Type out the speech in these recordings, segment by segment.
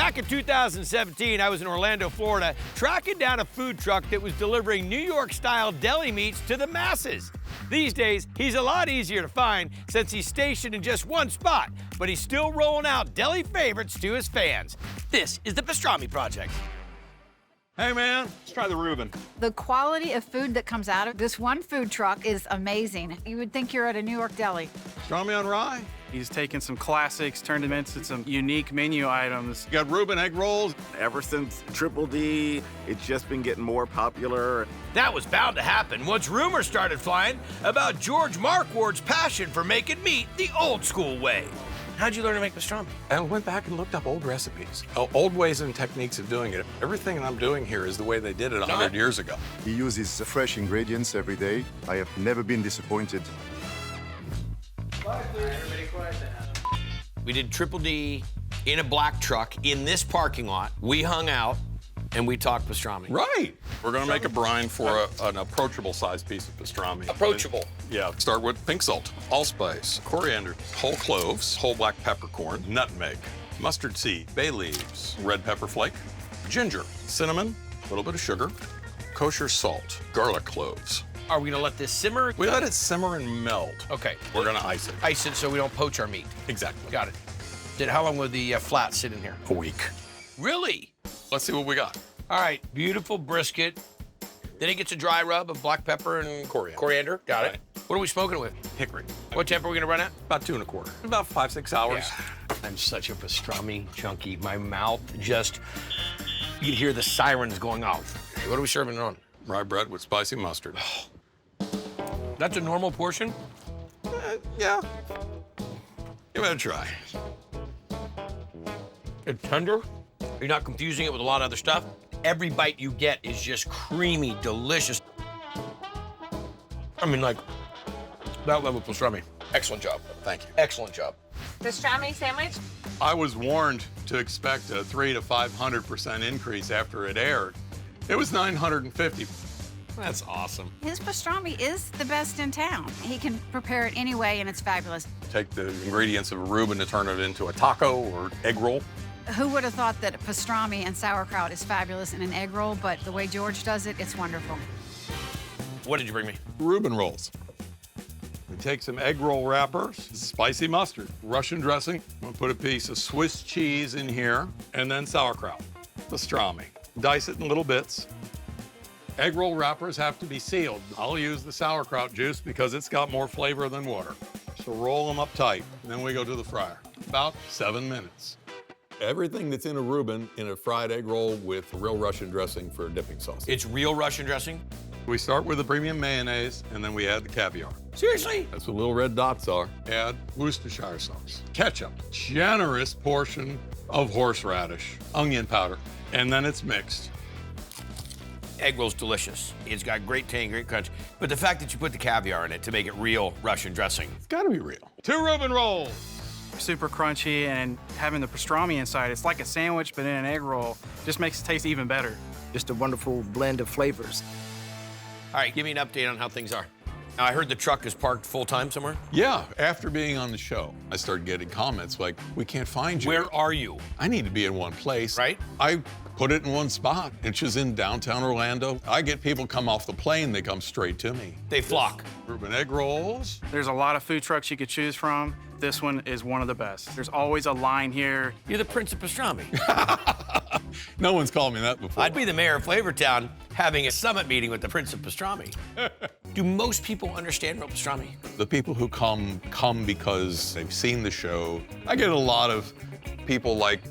Back in 2017, I was in Orlando, Florida, tracking down a food truck that was delivering New York-style deli meats to the masses. These days, he's a lot easier to find since he's stationed in just one spot, but he's still rolling out deli favorites to his fans. This is the Pastrami Project. Hey, man, let's try the Reuben. The quality of food that comes out of this one food truck is amazing. You would think you're at a New York deli. Pastrami on rye. He's taken some classics, turned them into some unique menu items. You got Reuben egg rolls. Ever since Triple D, it's just been getting more popular. That was bound to happen once rumors started flying about George Marquardt's passion for making meat the old school way. How'd you learn to make pastrami? I went back and looked up old recipes, old ways and techniques of doing it. Everything that I'm doing here is the way they did it 100 years ago. He uses fresh ingredients every day. I have never been disappointed. We did Triple D in a black truck in this parking lot. We hung out and we talked pastrami. Right. We're going to make a brine for an approachable sized piece of pastrami. Approachable. Yeah. Start with pink salt, allspice, coriander, whole cloves, whole black peppercorn, nutmeg, mustard seed, bay leaves, red pepper flake, ginger, cinnamon, a little bit of sugar, kosher salt, garlic cloves. Are we gonna let this simmer? We let it simmer and melt. Okay. We're gonna ice it. Ice it so we don't poach our meat. Exactly. Got it. How long will the flat sit in here? A week. Really? Let's see what we got. All right, beautiful brisket. Then it gets a dry rub of black pepper and coriander. Got it. What are we smoking it with? Hickory. What temp are we gonna run at? About 2 1/4. About 5, 6 hours. Yeah. I'm such a pastrami junkie. My mouth just, you can hear the sirens going off. What are we serving it on? Rye bread with spicy mustard. That's a normal portion? Yeah. Give it a try. It's tender. You're not confusing it with a lot of other stuff. Every bite you get is just creamy, delicious. I mean, like, that level of pastrami. Excellent job. Thank you. Excellent job. Pastrami sandwich? I was warned to expect a 300 to 500% increase after it aired. It was 950. That's awesome. His pastrami is the best in town. He can prepare it any way, and it's fabulous. Take the ingredients of a Reuben to turn it into a taco or egg roll. Who would have thought that pastrami and sauerkraut is fabulous in an egg roll, but the way George does it, it's wonderful. What did you bring me? Reuben rolls. We take some egg roll wrappers, spicy mustard, Russian dressing. We'll put a piece of Swiss cheese in here, and then sauerkraut, pastrami. Dice it in little bits. Egg roll wrappers have to be sealed. I'll use the sauerkraut juice because it's got more flavor than water. So roll them up tight, and then we go to the fryer. About 7 minutes. Everything that's in a Reuben in a fried egg roll with real Russian dressing for dipping sauce. It's real Russian dressing? We start with the premium mayonnaise, and then we add the caviar. Seriously? That's what little red dots are. Add Worcestershire sauce, ketchup, generous portion of horseradish, onion powder, and then it's mixed. Egg roll's delicious. It's got great tang, great crunch. But the fact that you put the caviar in it to make it real Russian dressing. It's gotta be real. 2 Reuben rolls. Super crunchy, and having the pastrami inside, it's like a sandwich, but in an egg roll. Just makes it taste even better. Just a wonderful blend of flavors. All right, give me an update on how things are. Now, I heard the truck is parked full-time somewhere. Yeah, after being on the show, I started getting comments like, we can't find you. Where are you? I need to be in one place. Right. I put it in one spot. It's just in downtown Orlando. I get people come off the plane, they come straight to me. They flock. Reuben egg rolls. There's a lot of food trucks you could choose from. This one is one of the best. There's always a line here. You're the Prince of Pastrami. No one's called me that before. I'd be the mayor of Flavortown having a summit meeting with the Prince of Pastrami. Do most people understand real pastrami? The people who come because they've seen the show. I get a lot of people like,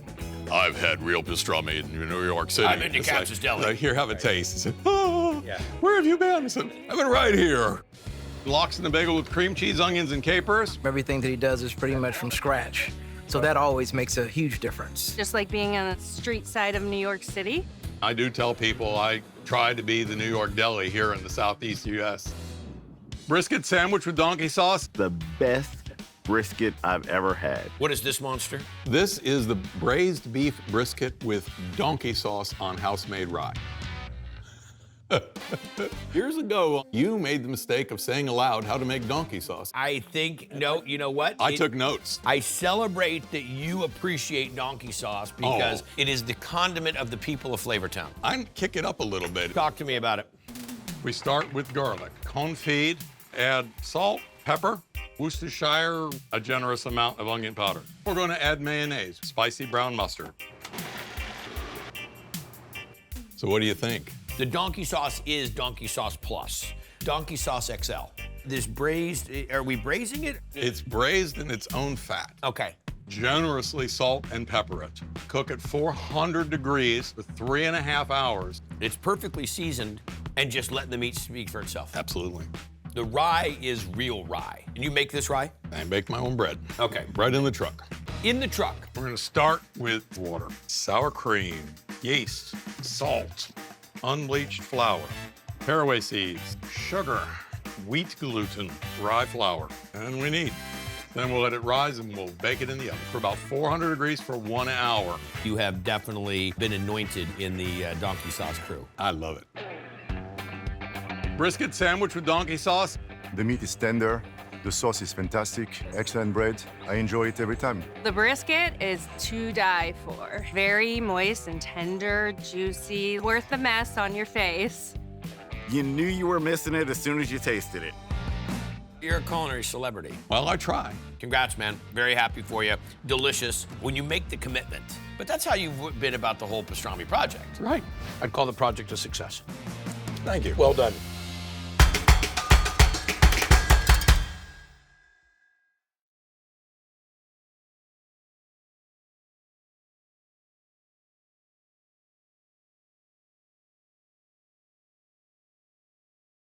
I've had real pastrami in New York City. I'm into It's Katz's Deli. Here, have a taste. I said, oh, where have you been? I said, I've been right here. Lox in the bagel with cream cheese, onions, and capers. Everything that he does is pretty much from scratch. So that always makes a huge difference. Just like being on the street side of New York City. I do tell people I try to be the New York deli here in the Southeast U.S. Brisket sandwich with donkey sauce. The best brisket I've ever had. What is this monster? This is the braised beef brisket with donkey sauce on house-made rye. Years ago, you made the mistake of saying aloud how to make donkey sauce. I think, no, you know what? I took notes. I celebrate that you appreciate donkey sauce because it is the condiment of the people of Flavortown. I'd kick it up a little bit. Talk to me about it. We start with garlic. Confit, add salt, pepper, Worcestershire, a generous amount of onion powder. We're going to add mayonnaise, spicy brown mustard. So what do you think? The donkey sauce is donkey sauce plus, donkey sauce XL. This braised, are we braising it? It's braised in its own fat. Okay. Generously salt and pepper it. Cook at 400 degrees for 3.5 hours. It's perfectly seasoned and just letting the meat speak for itself. Absolutely. The rye is real rye. And you make this rye? I make my own bread. Okay. Right in the truck. In the truck. We're gonna start with water, sour cream, yeast, salt, unbleached flour, caraway seeds, sugar, wheat gluten, rye flour, and we need. Then we'll let it rise and we'll bake it in the oven for about 400 degrees for 1 hour. You have definitely been anointed in the donkey sauce crew. I love it. Brisket sandwich with donkey sauce. The meat is tender. The sauce is fantastic. Excellent bread. I enjoy it every time. The brisket is to die for. Very moist and tender, juicy, worth the mess on your face. You knew you were missing it as soon as you tasted it. You're a culinary celebrity. Well, I try. Congrats, man. Very happy for you. Delicious when you make the commitment. But that's how you've been about the whole pastrami project. Right. I'd call the project a success. Thank you. Well done.